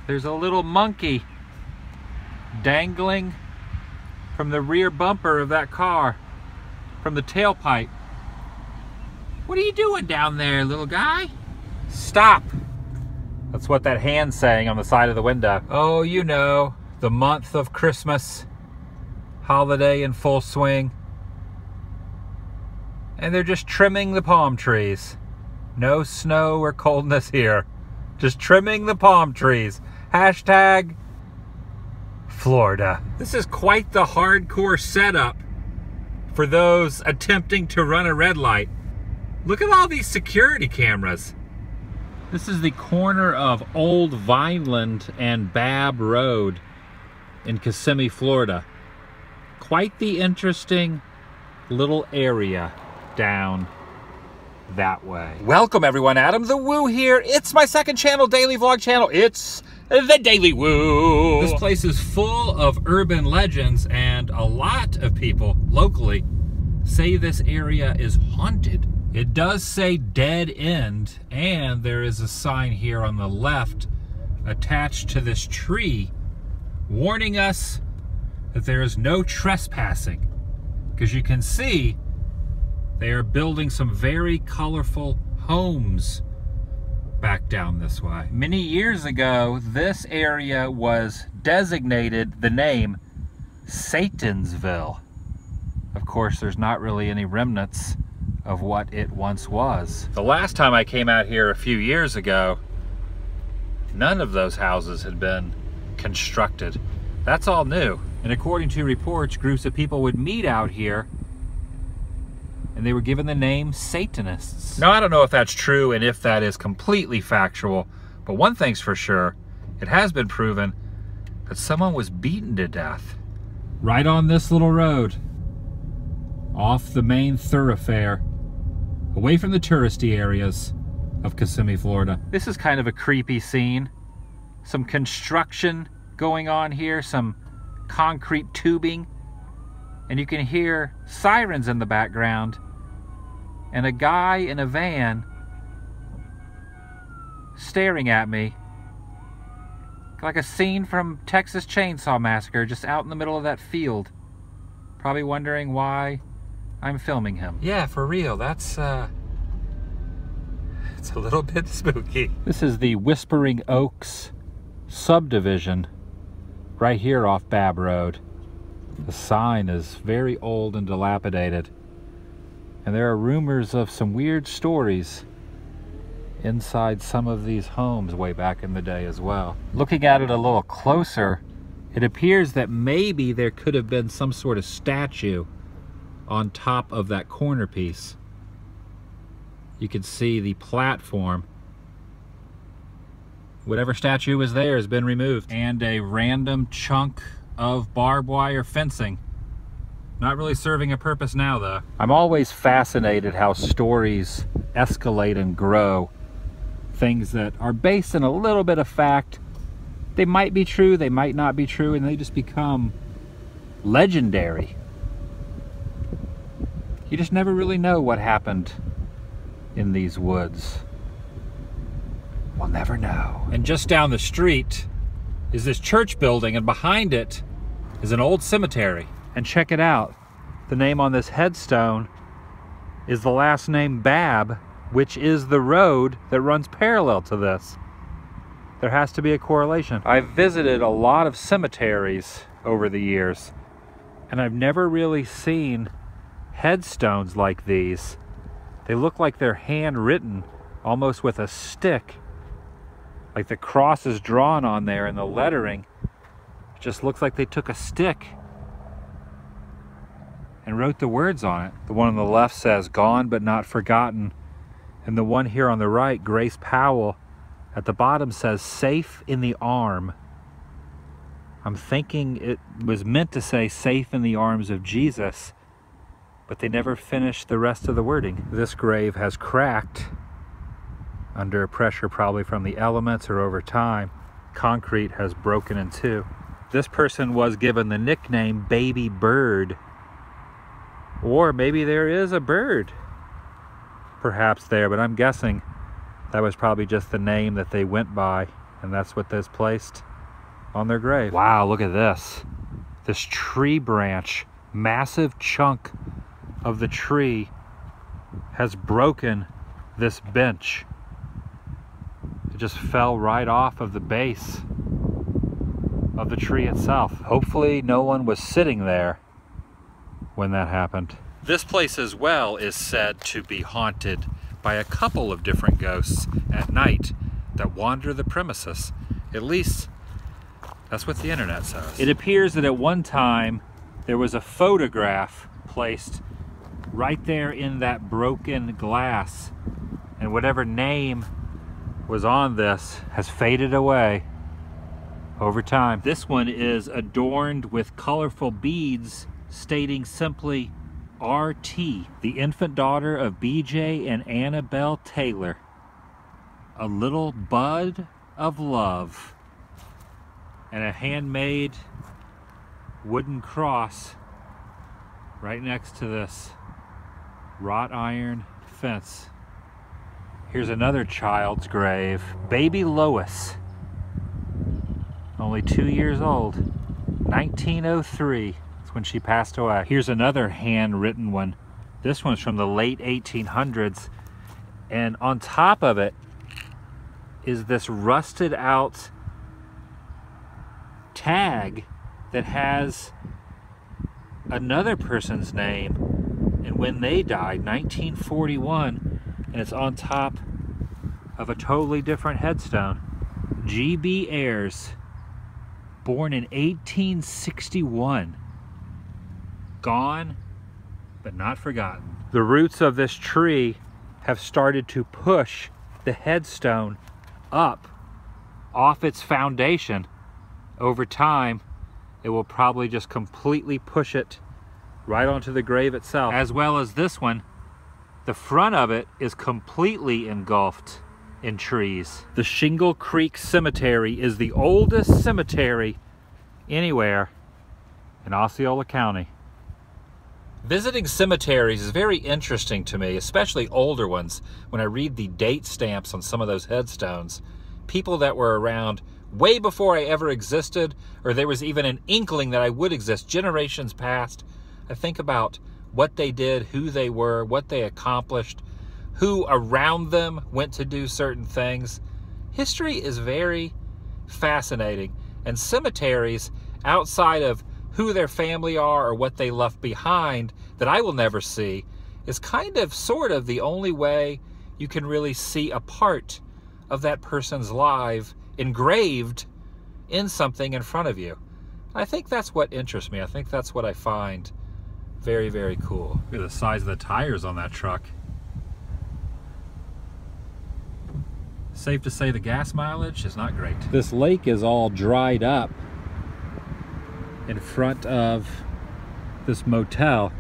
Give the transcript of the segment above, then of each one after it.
There's a little monkey dangling from the rear bumper of that car, from the tailpipe. What are you doing down there, little guy? Stop! That's what that hand's saying on the side of the window. Oh, you know, the month of Christmas, holiday in full swing. And they're just trimming the palm trees. No snow or coldness here. Just trimming the palm trees. Hashtag Florida. This is quite the hardcore setup for those attempting to run a red light. Look at all these security cameras. This is the corner of Old Vineland and Babb Road in Kissimmee, Florida. Quite the interesting little area down that way. Welcome everyone, Adam the Woo here. It's my second channel, daily vlog channel. It's TheDailyWoo. This place is full of urban legends, and a lot of people locally say this area is haunted. It does say dead end, and there is a sign here on the left attached to this tree warning us that there is no trespassing, because you can see they are building some very colorful homes back down this way. Many years ago, this area was designated the name Satansville. Of course, there's not really any remnants of what it once was. The last time I came out here a few years ago, none of those houses had been constructed. That's all new. And according to reports, groups of people would meet out here and they were given the name Satanists. Now, I don't know if that's true and if that is completely factual, but one thing's for sure, it has been proven that someone was beaten to death right on this little road, off the main thoroughfare, away from the touristy areas of Kissimmee, Florida. This is kind of a creepy scene. Some construction going on here, some concrete tubing, and you can hear sirens in the background, and a guy in a van staring at me like a scene from Texas Chainsaw Massacre, just out in the middle of that field, probably wondering why I'm filming him. Yeah, for real, that's it's a little bit spooky. This is the Whispering Oaks subdivision right here off Babb Road. The sign is very old and dilapidated, and there are rumors of some weird stories inside some of these homes way back in the day as well. Looking at it a little closer, it appears that maybe there could have been some sort of statue on top of that corner piece. You can see the platform. Whatever statue was there has been removed, and a random chunk of barbed wire fencing. Not really serving a purpose now, though. I'm always fascinated how stories escalate and grow. Things that are based in a little bit of fact. They might be true, they might not be true, and they just become legendary. You just never really know what happened in these woods. We'll never know. And just down the street is this church building, and behind it is an old cemetery. And check it out. The name on this headstone is the last name Babb, which is the road that runs parallel to this. There has to be a correlation. I've visited a lot of cemeteries over the years, and I've never really seen headstones like these. They look like they're handwritten, almost with a stick. Like the cross is drawn on there, and the lettering just looks like they took a stick and wrote the words on it. The one on the left says, "Gone but not forgotten." And the one here on the right, Grace Powell, at the bottom says, "Safe in the arm." I'm thinking it was meant to say "safe in the arms of Jesus," but they never finished the rest of the wording. This grave has cracked under pressure, probably from the elements or over time. Concrete has broken in two. This person was given the nickname Baby Bird. Or maybe there is a bird perhaps there, but I'm guessing that was probably just the name that they went by And that's what they've placed on their grave. Wow, look at this. This tree branch, massive chunk of the tree has broken this bench. It just fell right off of the base of the tree itself. Hopefully no one was sitting there when that happened. This place as well is said to be haunted by a couple of different ghosts at night that wander the premises. At least that's what the internet says. It appears that at one time there was a photograph placed right there in that broken glass, and whatever name was on this has faded away over time. This one is adorned with colorful beads stating simply RT, the infant daughter of BJ and Annabelle Taylor. A little bud of love. And a handmade wooden cross right next to this wrought iron fence. Here's another child's grave. Baby Lois. Only 2 years old. 1903 is when she passed away. Here's another handwritten one. This one's from the late 1800s. And on top of it is this rusted out tag that has another person's name and when they died, 1941, and it's on top of a totally different headstone. G.B. Ayers, born in 1861. Gone, but not forgotten. The roots of this tree have started to push the headstone up off its foundation. Over time, it will probably just completely push it right onto the grave itself. As well as this one, the front of it is completely engulfed in trees. The Shingle Creek Cemetery is the oldest cemetery anywhere in Osceola County. Visiting cemeteries is very interesting to me, especially older ones. When I read the date stamps on some of those headstones, people that were around way before I ever existed, or there was even an inkling that I would exist, generations past. I think about what they did, who they were, what they accomplished, who around them went to do certain things. History is very fascinating, and cemeteries, outside of who their family are or what they left behind that I will never see, is kind of, sort of the only way you can really see a part of that person's life engraved in something in front of you. I think that's what interests me. I think that's what I find very, very cool. Look at the size of the tires on that truck. Safe to say the gas mileage is not great. This lake is all dried up in front of this motel.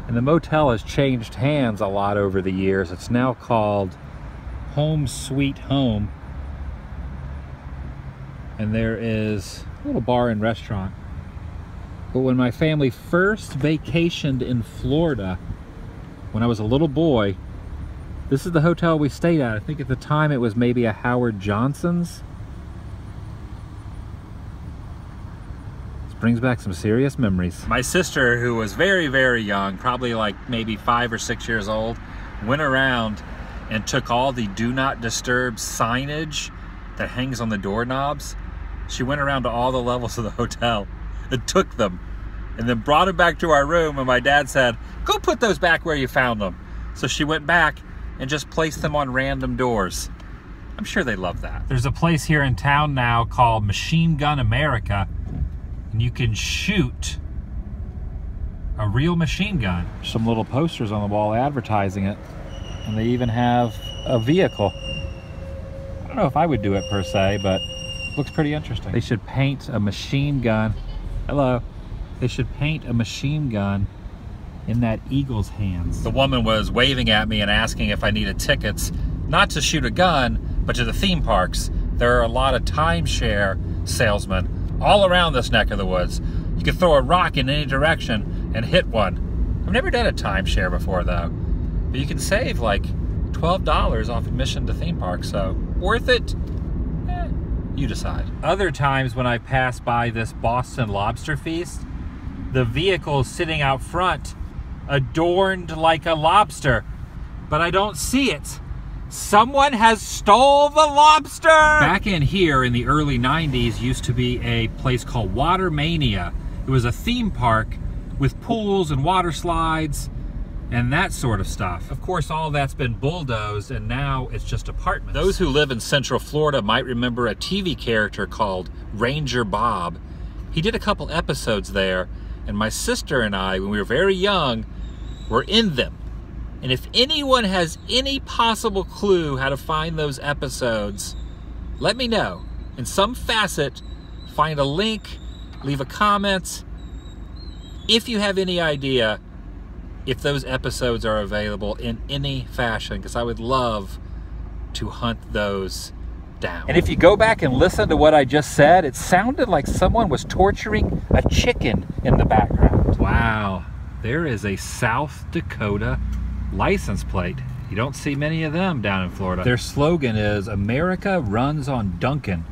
And the motel has changed hands a lot over the years. It's now called Home Sweet Home. And there is a little bar and restaurant. But when my family first vacationed in Florida, when I was a little boy, this is the hotel we stayed at. I think at the time it was maybe a Howard Johnson's. This brings back some serious memories. My sister, who was very, very young, probably like maybe 5 or 6 years old, went around and took all the do not disturb signage that hangs on the doorknobs. She went around to all the levels of the hotel and took them and then brought them back to our room, and my dad said, "Go put those back where you found them." So she went back and just placed them on random doors. I'm sure they love that. There's a place here in town now called Machine Gun America, and you can shoot a real machine gun. Some little posters on the wall advertising it, and they even have a vehicle. I don't know if I would do it per se, but it looks pretty interesting. They should paint a machine gun. Hello. They should paint a machine gun in that eagle's hands. The woman was waving at me and asking if I needed tickets, not to shoot a gun, but to the theme parks. There are a lot of timeshare salesmen all around this neck of the woods. You could throw a rock in any direction and hit one. I've never done a timeshare before though, but you can save like $12 off admission to theme parks, so worth it You decide. Other times when I pass by this Boston Lobster Feast, the vehicle is sitting out front, adorned like a lobster, but I don't see it. Someone has stole the lobster! Back in here in the early 90s used to be a place called Water Mania. It was a theme park with pools and water slides and that sort of stuff. Of course, all that's been bulldozed and now it's just apartments. Those who live in Central Florida might remember a TV character called Ranger Bob. He did a couple episodes there, and my sister and I, when we were very young, were in them. And if anyone has any possible clue how to find those episodes, let me know. In some facet, find a link, leave a comment. If you have any idea if those episodes are available in any fashion, because I would love to hunt those down. And if you go back and listen to what I just said, it sounded like someone was torturing a chicken in the background. Wow, there is a South Dakota license plate. You don't see many of them down in Florida. Their slogan is, "America runs on Dunkin'."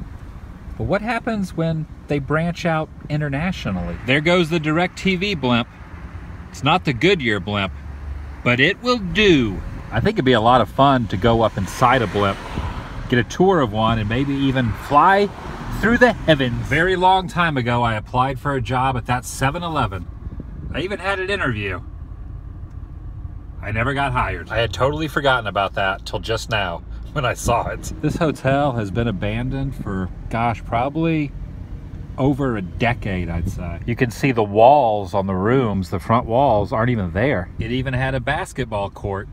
But what happens when they branch out internationally? There goes the DirecTV blimp. It's not the Goodyear blimp, but it will do. I think it'd be a lot of fun to go up inside a blimp, get a tour of one, and maybe even fly through the heavens. Very long time ago, I applied for a job at that 7-Eleven. I even had an interview. I never got hired. I had totally forgotten about that till just now when I saw it. This hotel has been abandoned for, gosh, probably over a decade, I'd say. You can see the walls on the rooms, the front walls aren't even there. It even had a basketball court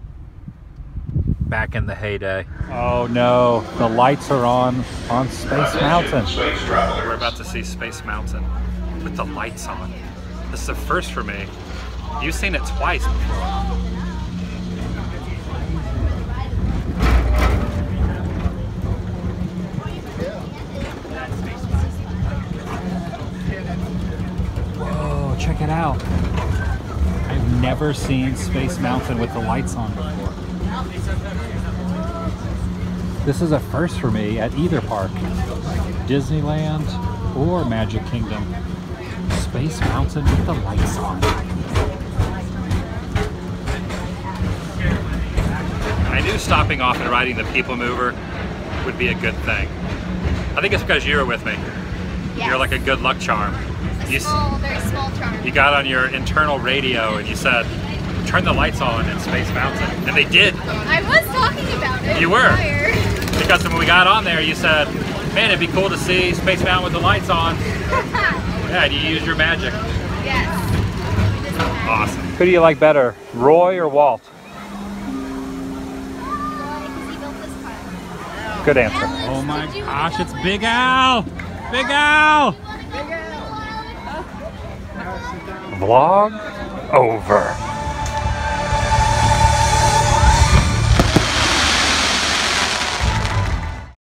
back in the heyday. Oh no, the lights are on Space Mountain. We're about to see Space Mountain with the lights on. This is a first for me. You've seen it twice before. Check it out. I've never seen Space Mountain with the lights on before. This is a first for me at either park. Disneyland or Magic Kingdom. Space Mountain with the lights on. I knew stopping off and riding the People Mover would be a good thing. I think it's because you were with me. Yes. You're like a good luck charm. Very small charm. You got on your internal radio and you said, turn the lights on in Space Mountain. And they did. I was talking about it. You were. Prior. Because when we got on there, you said, man, it'd be cool to see Space Mountain with the lights on. Yeah, and you used your magic. Yes. Awesome. Who do you like better, Roy or Walt? Good answer. Oh my gosh, it's Big Al! Big Al! Vlog over.